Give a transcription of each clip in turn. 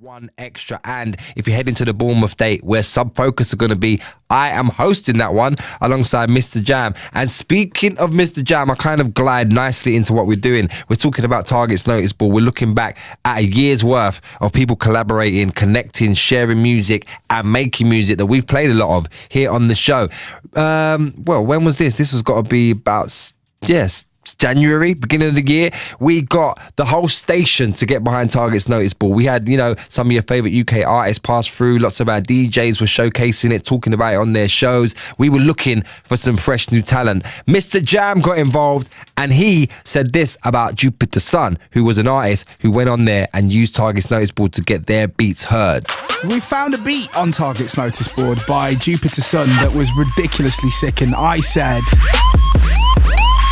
One Extra. And if you're heading to the Bournemouth date where Sub Focus are going to be, I am hosting that one alongside Mr. Jam. And speaking of Mr. Jam, I kind of glide nicely into what we're doing. We're talking about Targets Notice Board. We're looking back at a year's worth of people collaborating, connecting, sharing music and making music that we've played a lot of here on the show. Well, when was this? This has got to be about, yes, January, beginning of the year. We got the whole station to get behind Targets Notice Board. We had, some of your favourite UK artists pass through. Lots of our DJs were showcasing it, talking about it on their shows. We were looking for some fresh new talent. Mr. Jam got involved and he said this about Jupiter Sun, who was an artist who went on there and used Targets Notice Board to get their beats heard. We found a beat on Targets Notice Board by Jupiter Sun that was ridiculously sick, and I said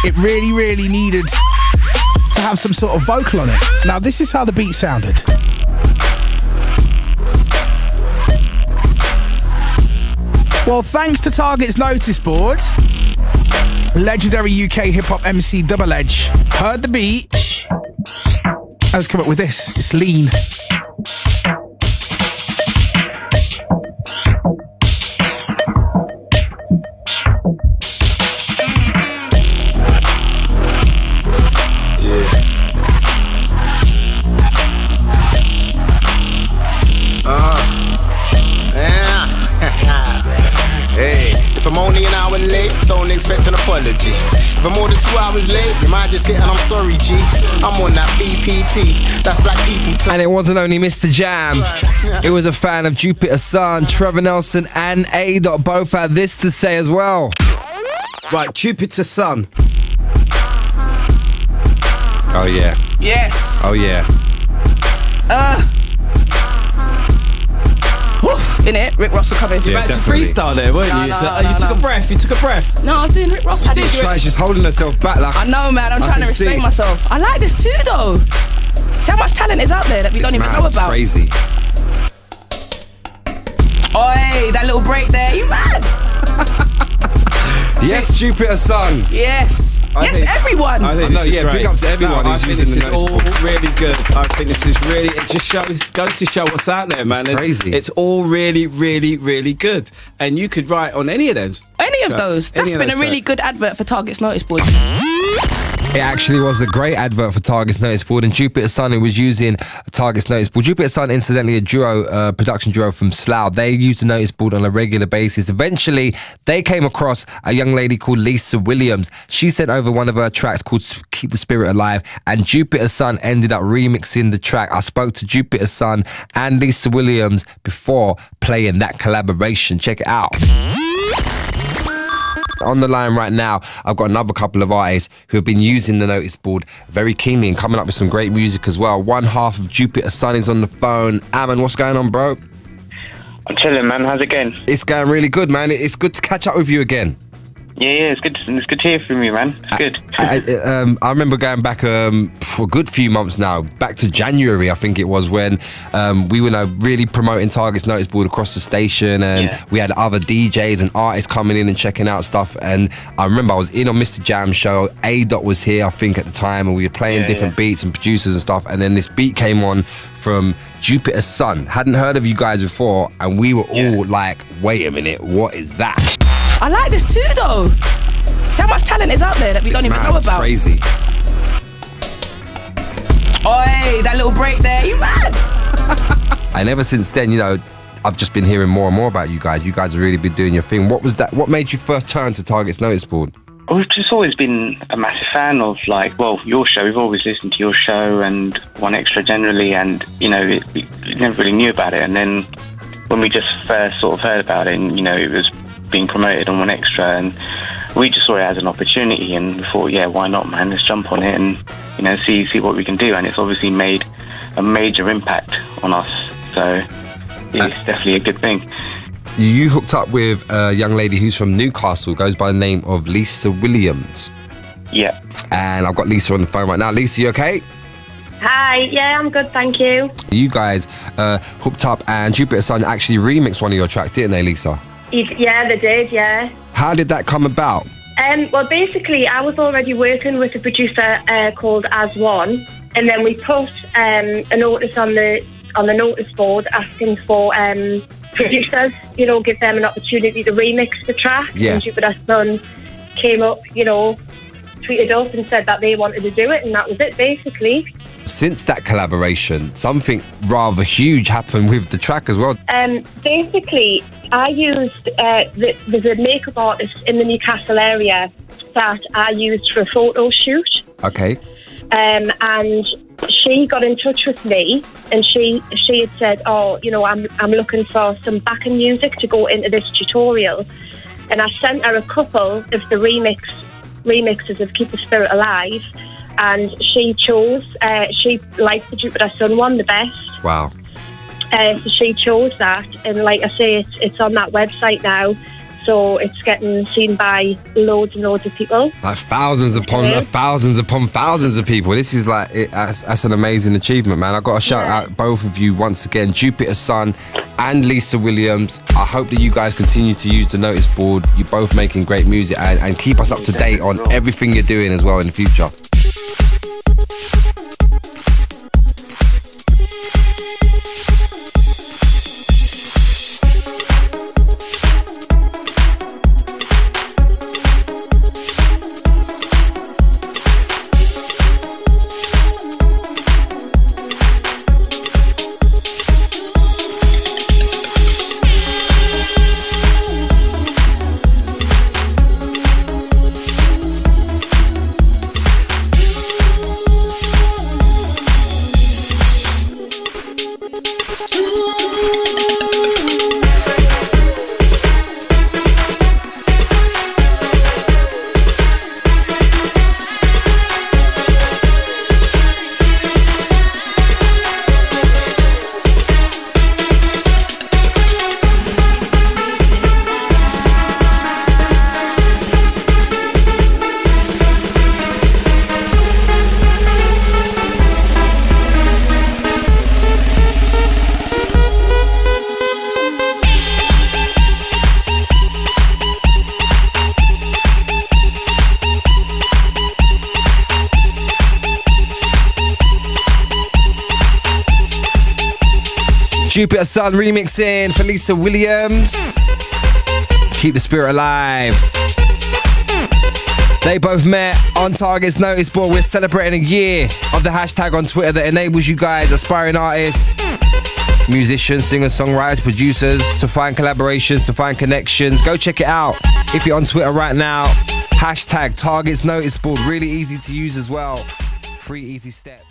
it really, really needed to have some sort of vocal on it. Now, this is how the beat sounded. Well, thanks to Targets Notice Board, legendary UK hip-hop MC Double Edge heard the beat and has come up with this. It's Lean. If I'm only an hour late, don't expect an apology. If I'm more than 2 hours late, you might just get an I'm sorry, G. I'm on that BPT, that's black people too. And it wasn't only Mr. Jam, it was a fan of Jupiter Sun, Trevor Nelson and A. Both had this to say as well. Right, Jupiter Sun. Oh yeah. Yes. Oh yeah. In it, Rick Ross will come in. You're about definitely. to freestyle there, weren't you? No, You took a breath. You took a breath. No, I was doing Rick Ross. I did She's holding herself back like I know, man. I'm trying to restrain myself. I like this too, though. See how much talent is out there that we don't even know It's about. crazy. Oi, that little break there. You mad? Yes, Jupiter Sun. Yes. Yes, everyone. I think this is great. Big up to everyone I who's think using this the is notice all board. really good. I think this is really, it just goes to show what's out there, man. It's crazy. It's all really, really, really good. And you could write on any of them. Any of those. That's been a really tracks. good advert for Targets Notice Board. It actually was a great advert for Targets Notice Board, and Jupiter Sun, who was using Targets Notice Board. Jupiter Sun, incidentally, a production duo from Slough. They used the notice board on a regular basis. Eventually, they came across a young lady called Lisa Williams. She sent over one of her tracks called Keep the Spirit Alive, and Jupiter Sun ended up remixing the track. I spoke to Jupiter Sun and Lisa Williams before playing that collaboration. Check it out. On the line right now, I've got another couple of artists who have been using the notice board very keenly and coming up with some great music as well. One half of Jupiter Sun is on the phone. Ammon, what's going on, bro? I'm chilling, man. How's it going? It's going really good, man. It's good to catch up with you again. Yeah, it's good. It's good to hear from you, man. It's good. I remember going back for a good few months now, back to January, I think it was, when we were really promoting Targets Notice Board across the station, and we had other DJs and artists coming in and checking out stuff. And I remember I was in on Mr. Jam's show. A. was here, I think, at the time, and we were playing different beats and producers and stuff. And then this beat came on from Jupiter Sun. Hadn't heard of you guys before, and we were all like, wait a minute, what is that? I like this too, though. See how much talent is out there that we don't even know It's about. crazy. Oi, that little break there. You mad? And ever since then, I've just been hearing more and more about you guys. You guys have really been doing your thing. What was that? What made you first turn to Targets Notice Board? We've just always been a massive fan of, your show. We've always listened to your show and One Extra generally, and, we never really knew about it. And then when we just first sort of heard about it, and, it was being promoted on One Extra, and we just saw it as an opportunity, and we thought, why not, man? Let's jump on it and, see what we can do. And it's obviously made a major impact on us. So it's definitely a good thing. You hooked up with a young lady who's from Newcastle, goes by the name of Lisa Williams. Yeah. And I've got Lisa on the phone right now. Lisa, you okay? Hi, yeah, I'm good, thank you. You guys hooked up, and Jupiter Sun actually remixed one of your tracks, didn't they, Lisa? Yeah, they did, yeah. How did that come about? Well, basically, I was already working with a producer called As One, and then we put a notice on the on the notice board asking for producers, give them an opportunity to remix the track. Yeah. And Jupiter Sun came up, tweeted us and said that they wanted to do it, and that was it, basically. Since that collaboration, something rather huge happened with the track as well. Basically, I used, there's a makeup artist in the Newcastle area that I used for a photo shoot. Okay. And she got in touch with me, and she had said, I'm looking for some backing music to go into this tutorial. And I sent her a couple of the remixes of Keep the Spirit Alive, and she chose, she liked the Jupiter Sun one the best. Wow. She chose that, and like I say, it's on that website now. So it's getting seen by loads and loads of people. Like thousands upon thousands of people. This is like, that's an amazing achievement, man. I've got to shout out both of you once again, Jupiter Sun and Lisa Williams. I hope that you guys continue to use the notice board. You're both making great music, and keep us up to date on everything you're doing as well in the future. Jupiter Sun remixing for Lisa Williams. Keep the Spirit Alive. They both met on Target's notice board. We're celebrating a year of the hashtag on Twitter that enables you guys, aspiring artists, musicians, singers, songwriters, producers, to find collaborations, to find connections. Go check it out. If you're on Twitter right now, hashtag Target's notice board. Really easy to use as well. 3 easy steps.